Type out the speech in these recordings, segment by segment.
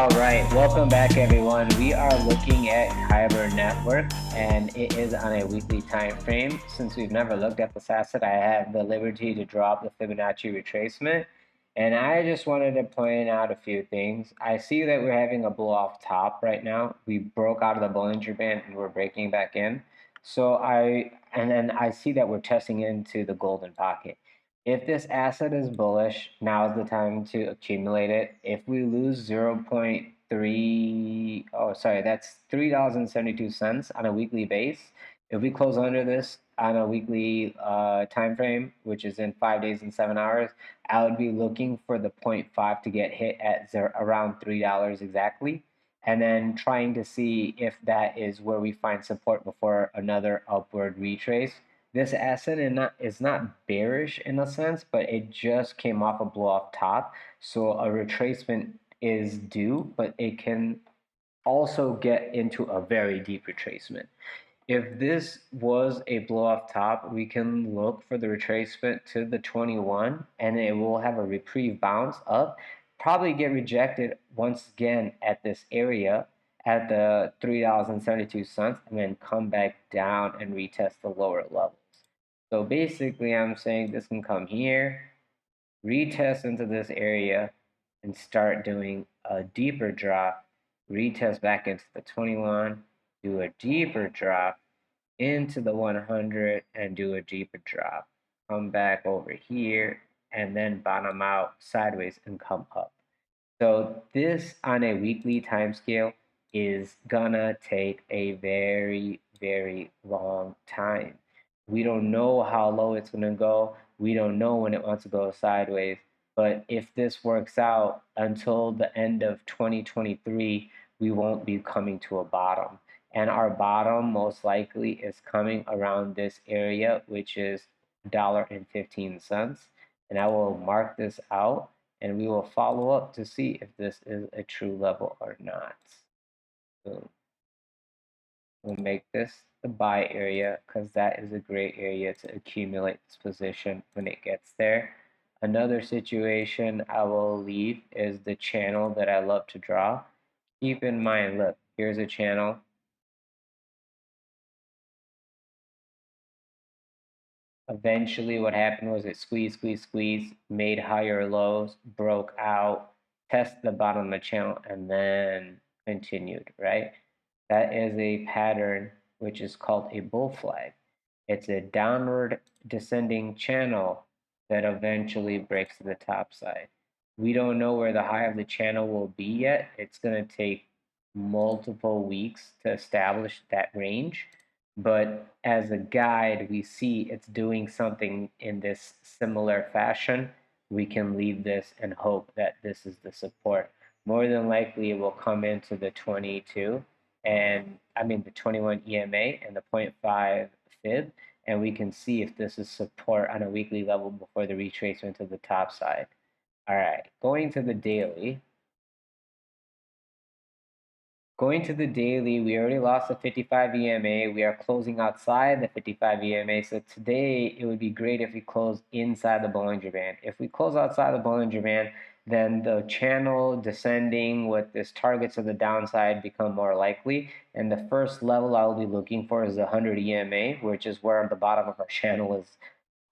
All right, welcome back everyone. We are looking at KyberNetwork and it is on a weekly time frame. Since we've never looked at this asset, I have the liberty to drop the Fibonacci retracement. And I just wanted to point out a few things. I see that we're having a blow off top right now. We broke out of the Bollinger Band and we're breaking back in. And then I see that we're testing into the golden pocket. If this asset is bullish, now is the time to accumulate it. If we lose 0.3, oh, sorry, that's $3.72 on a weekly base. If we close under this on a weekly time frame, which is in 5 days and 7 hours, I would be looking for the 0.5 to get hit at around $3 exactly, and then trying to see if that is where we find support before another upward retrace. This asset is not bearish in a sense, but it just came off a blow off top. So a retracement is due, but it can also get into a very deep retracement. If this was a blow off top, we can look for the retracement to the 21 and it will have a reprieve bounce up, probably get rejected once again at this area at the $3.72 and then come back down and retest the lower levels. So basically I'm saying this can come here, retest into this area and start doing a deeper drop, retest back into the 21, do a deeper drop into the 100 and do a deeper drop, come back over here and then bottom out sideways and come up. So this on a weekly time scale is gonna take a very, very long time. We don't know how low it's gonna go. We don't know when it wants to go sideways. But if this works out until the end of 2023, we won't be coming to a bottom. And our bottom most likely is coming around this area, which is $1.15. And I will mark this out and we will follow up to see if this is a true level or not. So we'll make this the buy area because that is a great area to accumulate this position when it gets there. Another situation I will leave is the channel that I love to draw. Keep in mind, look, here's a channel. Eventually what happened was it squeezed, made higher lows, broke out, tested the bottom of the channel, and then continued, right? That is a pattern which is called a bull flag. It's a downward descending channel that eventually breaks to the top side. We don't know where the high of the channel will be yet. It's going to take multiple weeks to establish that range. But as a guide, we see it's doing something in this similar fashion. We can leave this and hope that this is the support. More than likely, it will come into the 22 and the 21 EMA and the 0.5 fib, and we can see if this is support on a weekly level before the retracement to the top side. All right, going to the daily. Going to the daily, we already lost the 55 EMA. We are closing outside the 55 EMA. So today, it would be great if we close inside the Bollinger Band. If we close outside the Bollinger Band, then the channel descending with this target to the downside become more likely. And the first level I'll be looking for is the 100 EMA, which is where the bottom of our channel is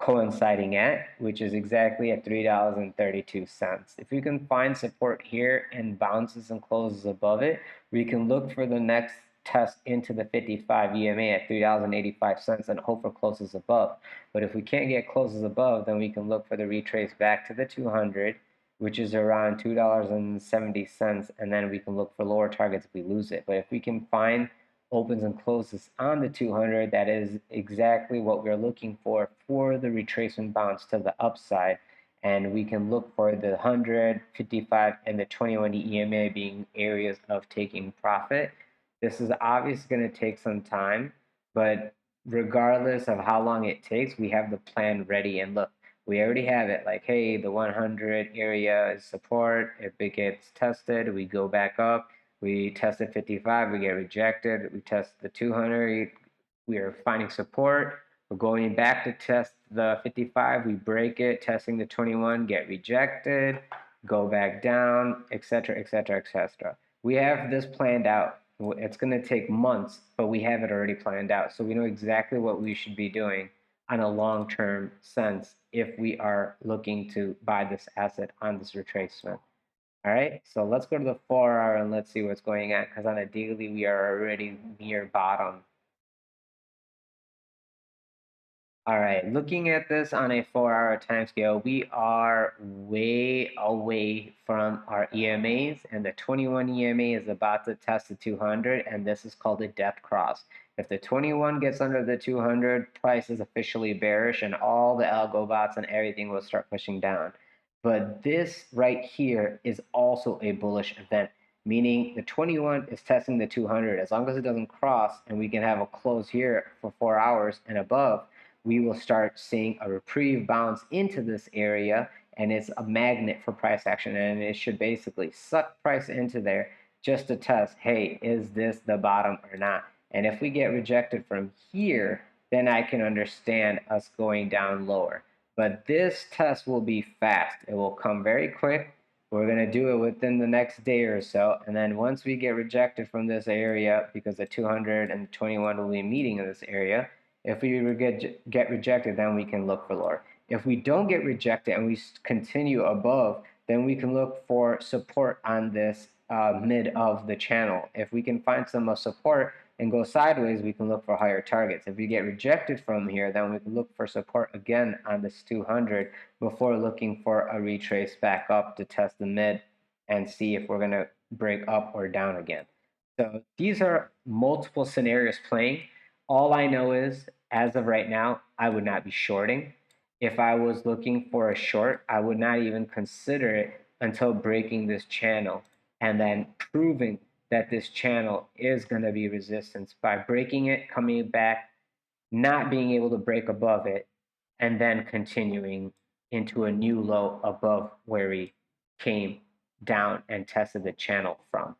coinciding at, which is exactly at $3.32. If we can find support here and bounces and closes above it, we can look for the next test into the 55 EMA at $3.85 and hope for closes above. But if we can't get closes above, then we can look for the retrace back to the 200, which is around $2.70, and then we can look for lower targets if we lose it. But if we can find opens and closes on the 200, that is exactly what we're looking for the retracement bounce to the upside. And we can look for the 100, 55, and the 21 EMA being areas of taking profit. This is obviously going to take some time, but regardless of how long it takes, we have the plan ready. And look, we already have it. Like, hey, the 100 area is support. If it gets tested, we go back up. We tested 55, we get rejected. We test the 200, we are finding support. We're going back to test the 55, we break it, testing the 21, get rejected, go back down, etc., etc., etc. We have this planned out. It's going to take months, but we have it already planned out. So we know exactly what we should be doing on a long-term sense if we are looking to buy this asset on this retracement. All right, so let's go to the 4-hour and let's see what's going on, because on a daily we are already near bottom. All right, looking at this on a 4-hour time scale, we are way away from our EMAs, and the 21 EMA is about to test the 200, and this is called a death cross. If the 21 gets under the 200, price is officially bearish, and all the algo bots and everything will start pushing down. But this right here is also a bullish event, meaning the 21 is testing the 200. As long as it doesn't cross and we can have a close here for 4 hours and above, we will start seeing a reprieve bounce into this area, and it's a magnet for price action, and it should basically suck price into there just to test, hey, is this the bottom or not? And if we get rejected from here, then I can understand us going down lower. But this test will be fast. It will come very quick. We're going to do it within the next day or so. And then once we get rejected from this area, because the 200 and 21 will be meeting in this area, if we get rejected, then we can look for lower. If we don't get rejected and we continue above, then we can look for support on this mid of the channel. If we can find some support and go sideways, we can look for higher targets. If we get rejected from here, then we can look for support again on this 200 before looking for a retrace back up to test the mid and see if we're going to break up or down again. So these are multiple scenarios playing. All I know is, as of right now, I would not be shorting. If I was looking for a short, I would not even consider it until breaking this channel and then proving that this channel is going to be resistance by breaking it, coming back, not being able to break above it, and then continuing into a new low above where we came down and tested the channel from.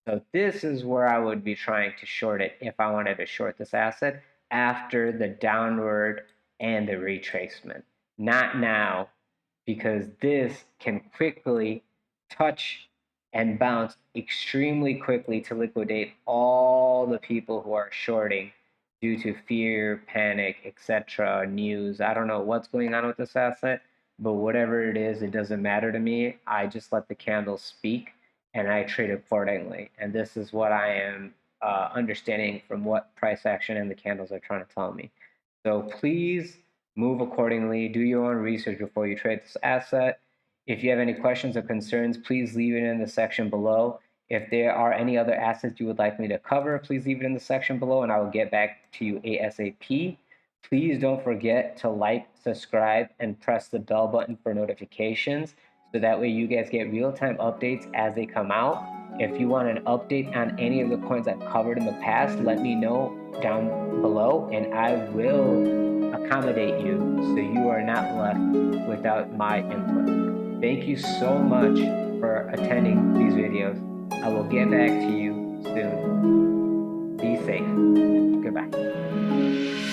So this is where I would be trying to short it if I wanted to short this asset after the downward and the retracement. Not now, because this can quickly touch and bounce extremely quickly to liquidate all the people who are shorting due to fear, panic, etc., news. I don't know what's going on with this asset, but whatever it is, it doesn't matter to me. I just let the candles speak and I trade accordingly. And this is what I am understanding from what price action and the candles are trying to tell me. So please move accordingly. Do your own research before you trade this asset. If you have any questions or concerns, please leave it in the section below. If there are any other assets you would like me to cover, please leave it in the section below and I will get back to you ASAP. Please don't forget to like, subscribe, and press the bell button for notifications so that way you guys get real-time updates as they come out. If you want an update on any of the coins I've covered in the past, let me know down below and I will accommodate you so you are not left without my input. Thank you so much for attending these videos. I will get back to you soon. Be safe. Goodbye.